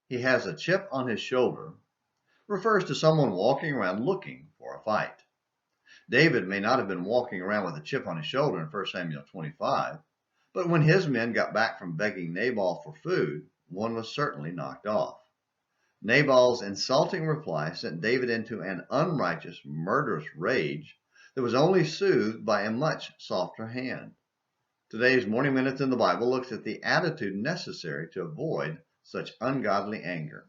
He has a chip on his shoulder refers to someone walking around looking for a fight. David may not have been walking around with a chip on his shoulder in 1 Samuel 25, but when his men got back from begging Nabal for food, one was certainly knocked off. Nabal's insulting reply sent David into an unrighteous, murderous rage that was only soothed by a much softer hand. Today's Morning Minutes in the Bible looks at the attitude necessary to avoid such ungodly anger.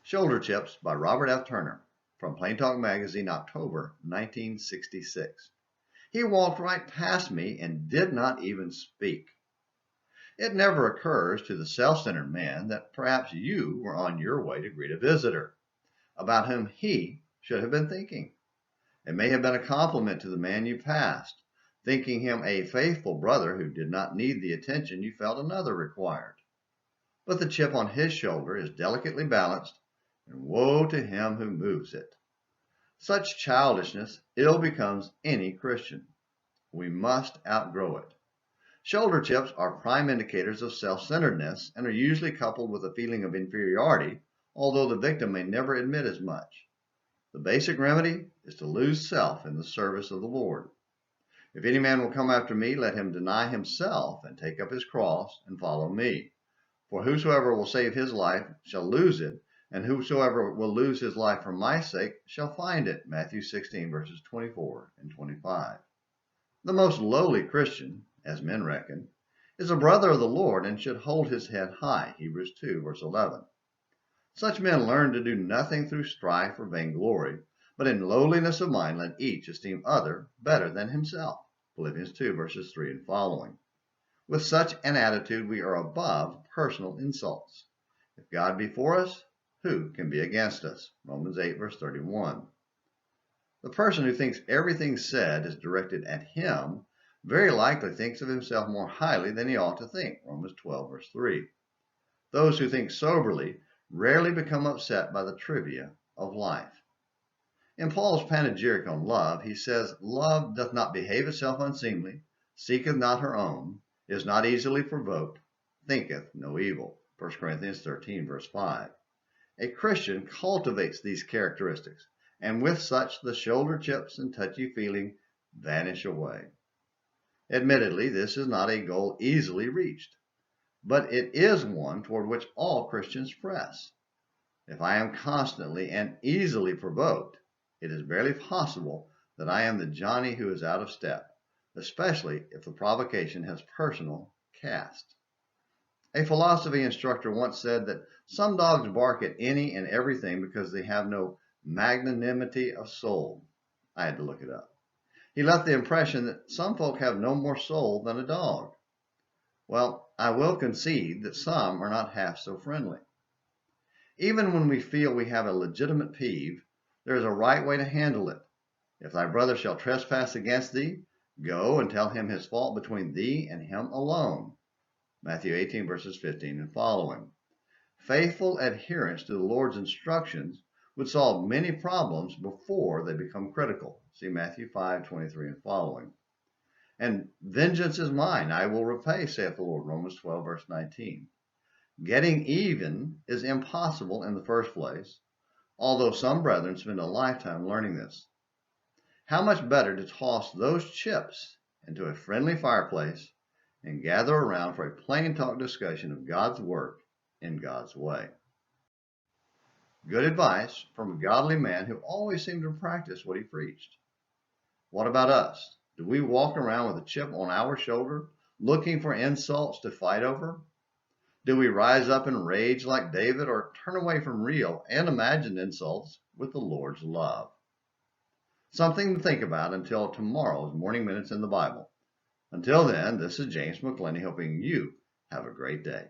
Shoulder Chips by Robert F. Turner, from Plain Talk Magazine, October 1966. He walked right past me and did not even speak. It never occurs to the self-centered man that perhaps you were on your way to greet a visitor, about whom he should have been thinking. It may have been a compliment to the man you passed, thinking him a faithful brother who did not need the attention you felt another required. But the chip on his shoulder is delicately balanced, and woe to him who moves it. Such childishness ill becomes any Christian. We must outgrow it. Shoulder chips are prime indicators of self-centeredness and are usually coupled with a feeling of inferiority, although the victim may never admit as much. The basic remedy is to lose self in the service of the Lord. If any man will come after me, let him deny himself and take up his cross and follow me. For whosoever will save his life shall lose it, and whosoever will lose his life for my sake shall find it. Matthew 16, verses 24 and 25. The most lowly Christian, as men reckon, is a brother of the Lord and should hold his head high. Hebrews 2, verse 11. Such men learn to do nothing through strife or vainglory, but in lowliness of mind let each esteem other better than himself. Philippians 2, verses 3 and following. With such an attitude, we are above personal insults. If God be for us, who can be against us? Romans 8, verse 31. The person who thinks everything said is directed at him very likely thinks of himself more highly than he ought to think. Romans 12, verse 3. Those who think soberly rarely become upset by the trivia of life. In Paul's panegyric on love, he says, "Love doth not behave itself unseemly, seeketh not her own, is not easily provoked, thinketh no evil." 1 Corinthians 13, verse 5. A Christian cultivates these characteristics, and with such the shoulder chips and touchy-feeling vanish away. Admittedly, this is not a goal easily reached, but it is one toward which all Christians press. If I am constantly and easily provoked, it is barely possible that I am the Johnny who is out of step, especially if the provocation has personal cast. A philosophy instructor once said that some dogs bark at any and everything because they have no magnanimity of soul. I had to look it up. He left the impression that some folk have no more soul than a dog. Well, I will concede that some are not half so friendly. Even when we feel we have a legitimate peeve, there is a right way to handle it. If thy brother shall trespass against thee, go and tell him his fault between thee and him alone. Matthew 18, verses 15 and following. Faithful adherence to the Lord's instructions would solve many problems before they become critical. See Matthew 5, 23 and following. And vengeance is mine, I will repay, saith the Lord. Romans 12, verse 19. Getting even is impossible in the first place, although some brethren spend a lifetime learning this. How much better to toss those chips into a friendly fireplace and gather around for a plain talk discussion of God's work in God's way. Good advice from a godly man who always seemed to practice what he preached. What about us? Do we walk around with a chip on our shoulder, looking for insults to fight over? Do we rise up in rage like David, or turn away from real and imagined insults with the Lord's love? Something to think about until tomorrow's Morning Minutes in the Bible. Until then, this is James McClenny hoping you have a great day.